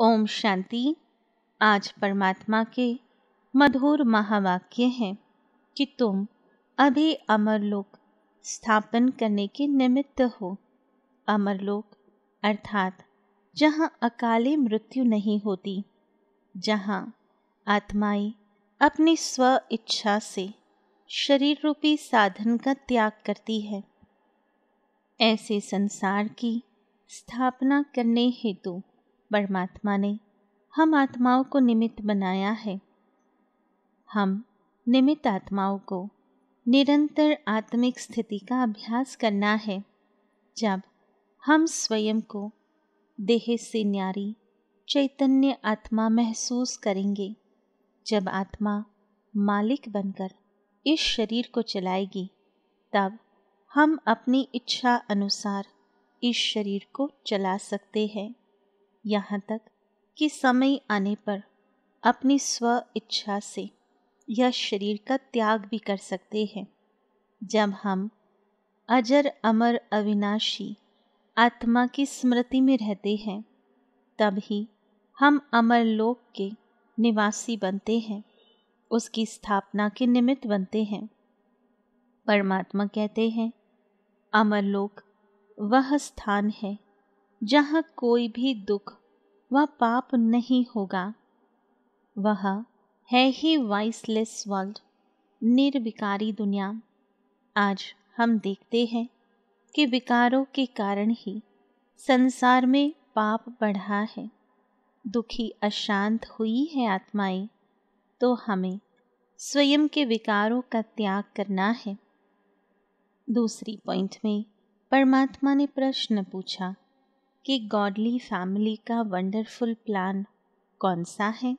ओम शांति। आज परमात्मा के मधुर महावाक्य हैं कि तुम अभी अमरलोक स्थापन करने के निमित्त हो। अमरलोक अर्थात जहाँ अकाले मृत्यु नहीं होती, जहाँ आत्माएं अपनी स्व इच्छा से शरीर रूपी साधन का त्याग करती है। ऐसे संसार की स्थापना करने हेतु परमात्मा ने हम आत्माओं को निमित्त बनाया है। हम निमित्त आत्माओं को निरंतर आत्मिक स्थिति का अभ्यास करना है। जब हम स्वयं को देह से न्यारी चैतन्य आत्मा महसूस करेंगे, जब आत्मा मालिक बनकर इस शरीर को चलाएगी, तब हम अपनी इच्छा अनुसार इस शरीर को चला सकते हैं। यहाँ तक कि समय आने पर अपनी स्व इच्छा से यह शरीर का त्याग भी कर सकते हैं। जब हम अजर अमर अविनाशी आत्मा की स्मृति में रहते हैं, तब ही हम अमरलोक के निवासी बनते हैं, उसकी स्थापना के निमित्त बनते हैं। परमात्मा कहते हैं, अमरलोक वह स्थान है जहाँ कोई भी दुख व पाप नहीं होगा। वह है ही वाइसलेस वर्ल्ड, निर्विकारी दुनिया। आज हम देखते हैं कि विकारों के कारण ही संसार में पाप बढ़ा है, दुखी अशांत हुई है आत्माएं। तो हमें स्वयं के विकारों का त्याग करना है। दूसरी पॉइंट में परमात्मा ने प्रश्न पूछा कि गॉडली फैमिली का वंडरफुल प्लान कौन सा है।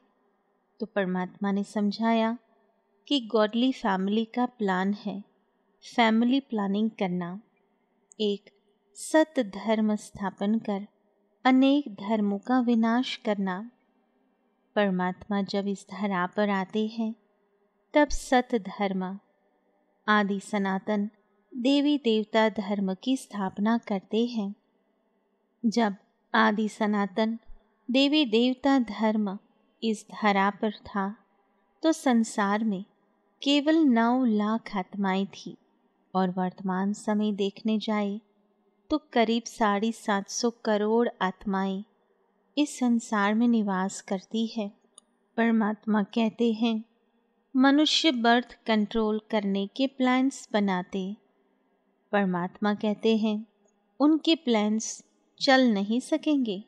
तो परमात्मा ने समझाया कि गॉडली फैमिली का प्लान है फैमिली प्लानिंग करना, एक सत धर्म स्थापन कर अनेक धर्मों का विनाश करना। परमात्मा जब इस धरा पर आते हैं, तब सत धर्म आदि सनातन देवी देवता धर्म की स्थापना करते हैं। जब आदि सनातन देवी देवता धर्म इस धरा पर था, तो संसार में केवल 9 लाख आत्माएं थी, और वर्तमान समय देखने जाए तो करीब 750 करोड़ आत्माएं इस संसार में निवास करती है। परमात्मा कहते हैं, मनुष्य बर्थ कंट्रोल करने के प्लान्स बनाते। परमात्मा कहते हैं, उनके प्लान्स चल नहीं सकेंगे।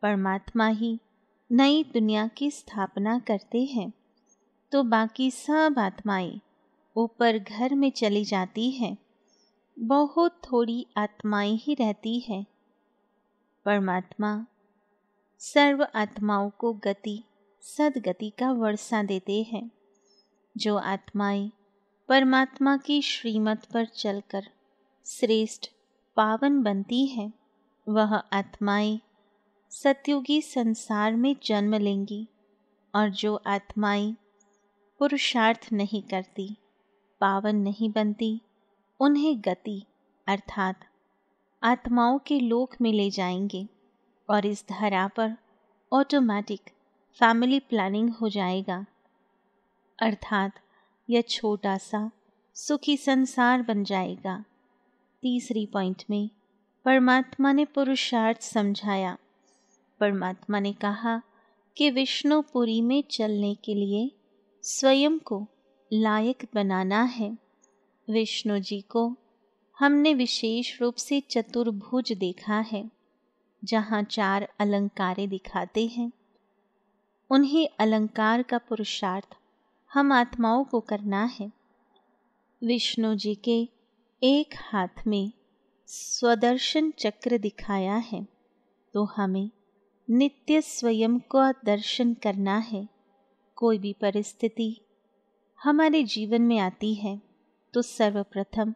परमात्मा ही नई दुनिया की स्थापना करते हैं, तो बाकी सब आत्माएं ऊपर घर में चली जाती हैं। बहुत थोड़ी आत्माएं ही रहती हैं। परमात्मा सर्व आत्माओं को गति सदगति का वर्षा देते हैं। जो आत्माएं परमात्मा की श्रीमत पर चलकर श्रेष्ठ पावन बनती हैं, वह आत्माएं सतयुगी संसार में जन्म लेंगी। और जो आत्माएं पुरुषार्थ नहीं करती, पावन नहीं बनती, उन्हें गति अर्थात आत्माओं के लोक में ले जाएंगे, और इस धरा पर ऑटोमेटिक फैमिली प्लानिंग हो जाएगा। अर्थात यह छोटा सा सुखी संसार बन जाएगा। तीसरी पॉइंट में परमात्मा ने पुरुषार्थ समझाया। परमात्मा ने कहा कि विष्णुपुरी में चलने के लिए स्वयं को लायक बनाना है। विष्णु जी को हमने विशेष रूप से चतुर्भुज देखा है, जहाँ 4 अलंकारें दिखाते हैं। उन्हीं अलंकार का पुरुषार्थ हम आत्माओं को करना है। विष्णु जी के एक हाथ में स्वदर्शन चक्र दिखाया है, तो हमें नित्य स्वयं को दर्शन करना है। कोई भी परिस्थिति हमारे जीवन में आती है, तो सर्वप्रथम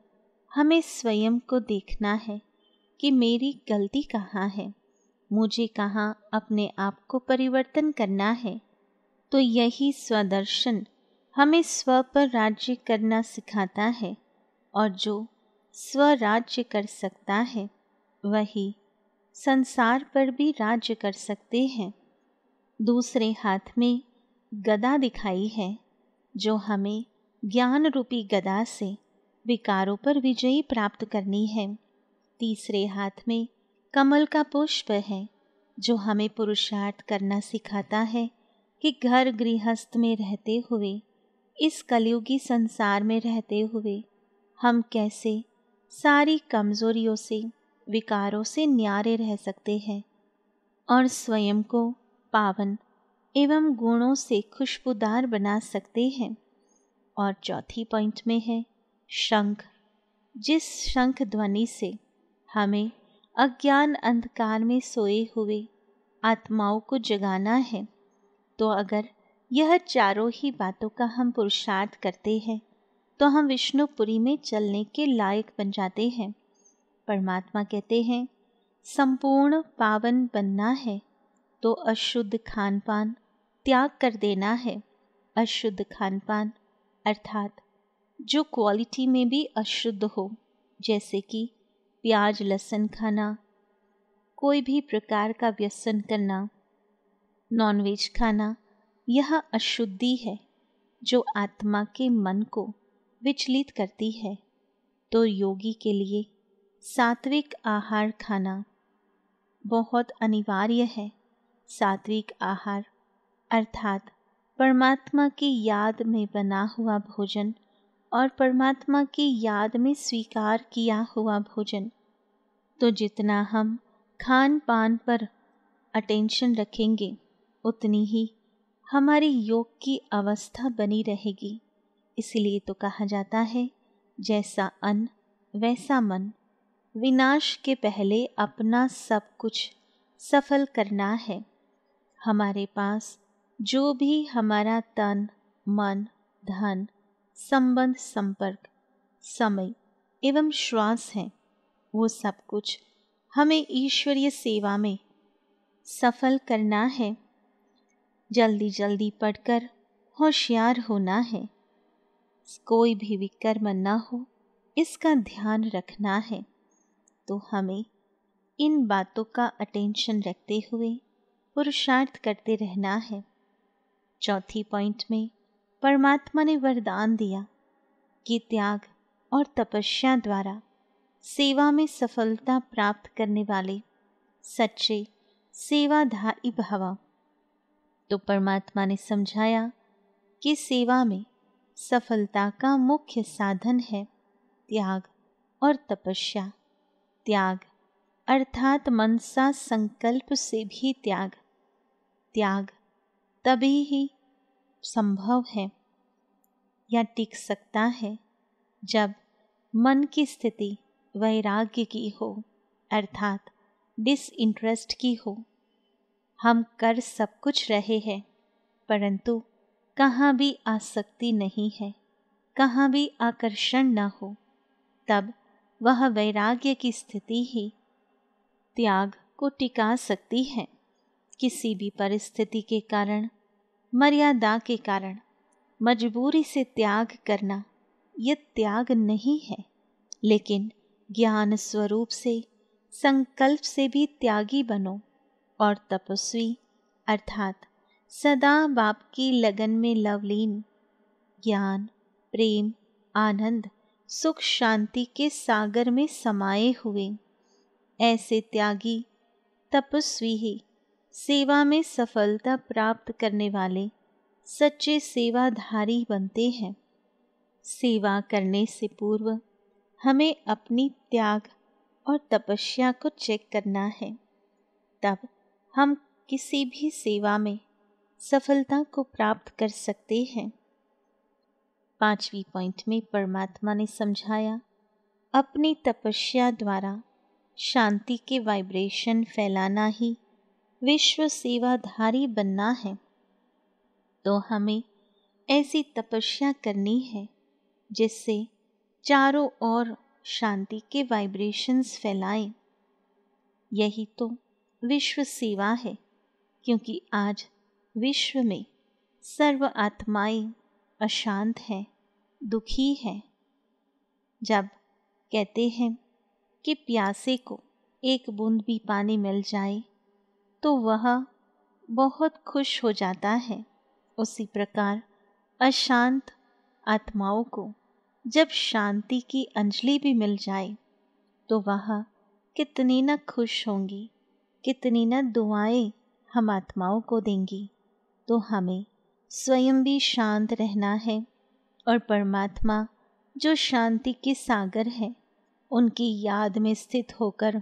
हमें स्वयं को देखना है कि मेरी गलती कहाँ है, मुझे कहाँ अपने आप को परिवर्तन करना है। तो यही स्वदर्शन हमें स्व पर राज्य करना सिखाता है, और जो स्वराज्य कर सकता है, वही संसार पर भी राज्य कर सकते हैं। दूसरे हाथ में गदा दिखाई है जो हमें ज्ञान रूपी गदा से विकारों पर विजयी प्राप्त करनी है। तीसरे हाथ में कमल का पुष्प है जो हमें पुरुषार्थ करना सिखाता है कि घर गृहस्थ में रहते हुए, इस कलयुगी संसार में रहते हुए हम कैसे सारी कमजोरियों से, विकारों से न्यारे रह सकते हैं और स्वयं को पावन एवं गुणों से खुशबूदार बना सकते हैं। और चौथी पॉइंट में है शंख। जिस शंख ध्वनि से हमें अज्ञान अंधकार में सोए हुए आत्माओं को जगाना है, तो अगर यह चारों ही बातों का हम पुरुषार्थ करते हैं तो हम विष्णुपुरी में चलने के लायक बन जाते हैं। परमात्मा कहते हैं संपूर्ण पावन बनना है तो अशुद्ध खान पान त्याग कर देना है। अशुद्ध खान पान अर्थात जो क्वालिटी में भी अशुद्ध हो, जैसे कि प्याज लहसुन खाना, कोई भी प्रकार का व्यसन करना, नॉनवेज खाना, यह अशुद्धि है जो आत्मा के मन को विचलित करती है। तो योगी के लिए सात्विक आहार खाना बहुत अनिवार्य है। सात्विक आहार अर्थात परमात्मा की याद में बना हुआ भोजन और परमात्मा की याद में स्वीकार किया हुआ भोजन। तो जितना हम खान पान पर अटेंशन रखेंगे उतनी ही हमारी योग की अवस्था बनी रहेगी। इसलिए तो कहा जाता है जैसा अन्न वैसा मन। विनाश के पहले अपना सब कुछ सफल करना है। हमारे पास जो भी हमारा तन मन धन संबंध संपर्क समय एवं श्वास है, वो सब कुछ हमें ईश्वरीय सेवा में सफल करना है। जल्दी जल्दी पढ़कर होशियार होना है। कोई भी विकर्म न हो इसका ध्यान रखना है। तो हमें इन बातों का अटेंशन रखते हुए पुरुषार्थ करते रहना है। चौथी पॉइंट में परमात्मा ने वरदान दिया कि त्याग और तपस्या द्वारा सेवा में सफलता प्राप्त करने वाले सच्चे सेवाधारी भव। तो परमात्मा ने समझाया कि सेवा में सफलता का मुख्य साधन है त्याग और तपस्या। त्याग अर्थात मनसा संकल्प से भी त्याग। त्याग तभी ही संभव है या टिक सकता है जब मन की स्थिति वैराग्य की हो, अर्थात डिसइंटरेस्ट की हो। हम कर सब कुछ रहे हैं परंतु कहाँ भी आसक्ति नहीं है, कहाँ भी आकर्षण न हो, तब वह वैराग्य की स्थिति ही त्याग को टिका सकती है। किसी भी परिस्थिति के कारण, मर्यादा के कारण मजबूरी से त्याग करना यह त्याग नहीं है, लेकिन ज्ञान स्वरूप से संकल्प से भी त्यागी बनो और तपस्वी अर्थात सदा बाप की लगन में लवलीन, ज्ञान प्रेम आनंद सुख शांति के सागर में समाये हुए ऐसे त्यागी तपस्वी ही सेवा में सफलता प्राप्त करने वाले सच्चे सेवाधारी बनते हैं। सेवा करने से पूर्व हमें अपनी त्याग और तपस्या को चेक करना है, तब हम किसी भी सेवा में सफलता को प्राप्त कर सकते हैं। पांचवी पॉइंट में परमात्मा ने समझाया अपनी तपस्या द्वारा शांति के वाइब्रेशन फैलाना ही विश्व सेवाधारी बनना है। तो हमें ऐसी तपस्या करनी है जिससे चारों ओर शांति के वाइब्रेशंस फैलाएं। यही तो विश्व सेवा है, क्योंकि आज विश्व में सर्व आत्माएं अशांत हैं, दुखी हैं। जब कहते हैं कि प्यासे को एक बूंद भी पानी मिल जाए तो वह बहुत खुश हो जाता है। उसी प्रकार अशांत आत्माओं को जब शांति की अंजलि भी मिल जाए तो वह कितनी न खुश होंगी, कितनी न दुआएं हम आत्माओं को देंगी। तो हमें स्वयं भी शांत रहना है और परमात्मा जो शांति के सागर है उनकी याद में स्थित होकर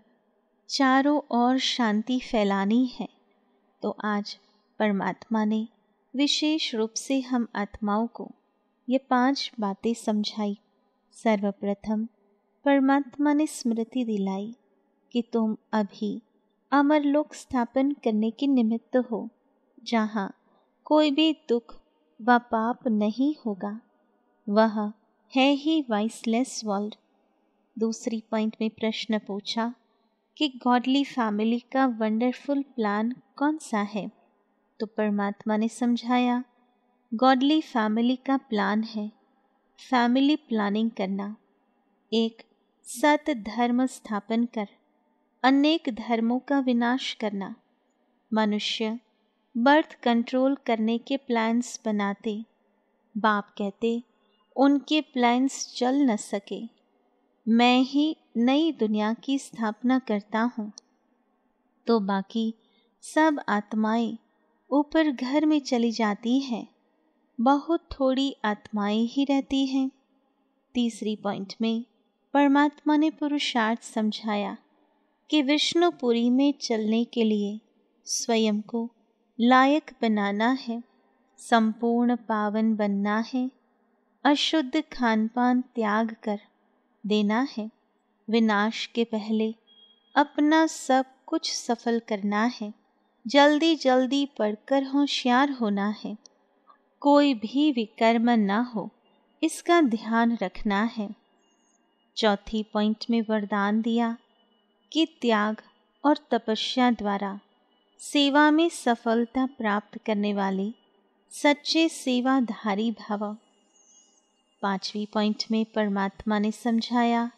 चारों ओर शांति फैलानी है। तो आज परमात्मा ने विशेष रूप से हम आत्माओं को ये 5 बातें समझाई। सर्वप्रथम परमात्मा ने स्मृति दिलाई कि तुम अभी अमरलोक स्थापन करने के निमित्त हो, जहाँ कोई भी दुख व पाप नहीं होगा। वह है ही वाइसलेस वर्ल्ड। दूसरी पॉइंट में प्रश्न पूछा कि गॉडली फैमिली का वंडरफुल प्लान कौन सा है। तो परमात्मा ने समझाया गॉडली फैमिली का प्लान है फैमिली प्लानिंग करना, एक सत धर्म स्थापन कर अनेक धर्मों का विनाश करना। मनुष्य बर्थ कंट्रोल करने के प्लान्स बनाते, बाप कहते उनके प्लान्स चल न सके, मैं ही नई दुनिया की स्थापना करता हूँ। तो बाकी सब आत्माएं ऊपर घर में चली जाती हैं, बहुत थोड़ी आत्माएं ही रहती हैं। तीसरी पॉइंट में परमात्मा ने पुरुषार्थ समझाया कि विष्णुपुरी में चलने के लिए स्वयं को लायक बनाना है, संपूर्ण पावन बनना है, अशुद्ध खान पान त्याग कर देना है, विनाश के पहले अपना सब कुछ सफल करना है, जल्दी जल्दी पढ़कर होशियार होना है, कोई भी विकर्म ना हो इसका ध्यान रखना है। चौथी पॉइंट में वरदान दिया कि त्याग और तपस्या द्वारा सेवा में सफलता प्राप्त करने वाले सच्चे सेवाधारी भव। पांचवी पॉइंट में परमात्मा ने समझाया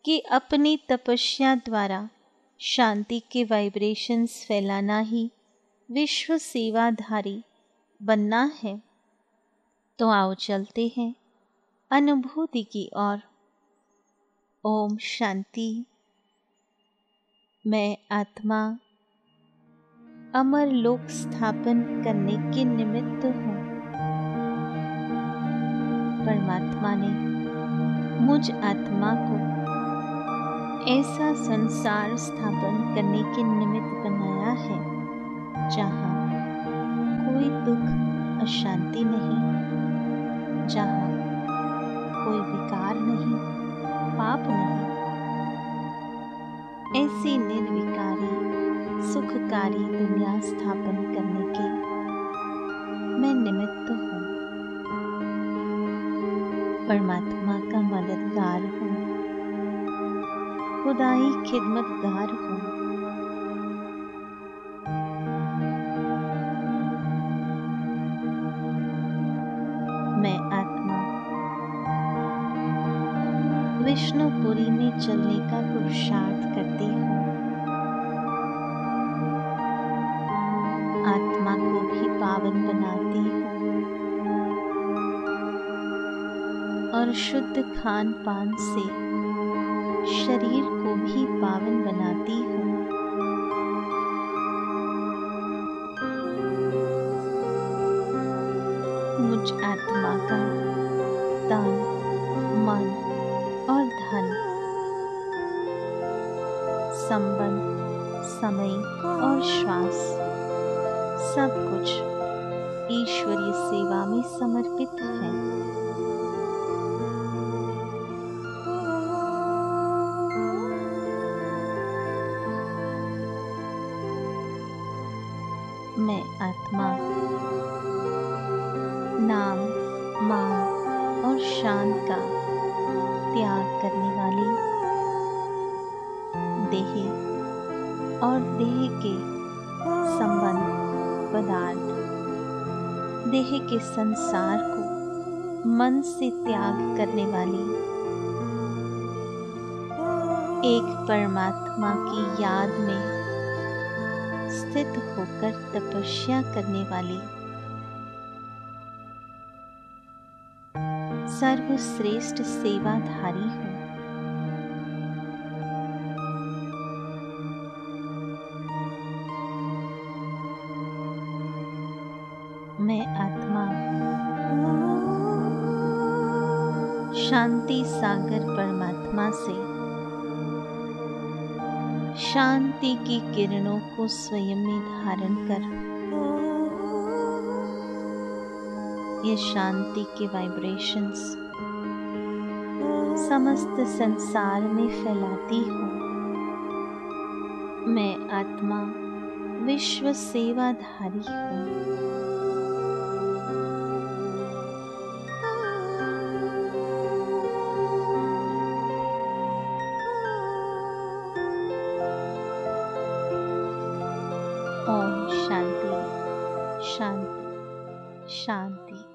कि अपनी तपस्या द्वारा शांति के वाइब्रेशंस फैलाना ही विश्व सेवाधारी बनना है। तो आओ चलते हैं अनुभूति की ओर। ओम शांति। मैं आत्मा अमर लोक स्थापन करने के निमित्त हूँ। परमात्मा ने मुझ आत्मा को ऐसा संसार स्थापन करने के निमित्त बनाया है जहाँ कोई दुख अशांति नहीं, जहाँ कोई विकार नहीं, पाप नहीं। ऐसी निर्विकारी सुखकारी दुनिया स्थापन करने के मैं निमित्त हूँ। परमात्मा का मददगार हूँ, खुदाई खिदमतगार हूँ। मैं आत्मा विष्णुपुरी में चलने का पुरुषार्थ करती हूँ। आत्मा को भी पावन बनाती हूँ और शुद्ध खान पान से शरीर को भी पावन बनाती हूँ। मुझ आत्मा का तन, मन और धन, संबंध, समय और श्वास सब कुछ ईश्वरीय सेवा में समर्पित है। मैं आत्मा नाम, मान और शान का त्याग करने वाली देह और देह के संबंध, पदार्थ, देह के संसार को मन से त्याग करने वाली एक परमात्मा की याद में स्थित होकर तपस्या करने वाली सर्वश्रेष्ठ सेवाधारी हूँ। मैं आत्मा शांति सागर परमात्मा से शांति की किरणों को स्वयं में धारण कर ये शांति के वाइब्रेशंस समस्त संसार में फैलाती हूँ। मैं आत्मा विश्व सेवाधारी हूँ। ओम शांति शांति शांति।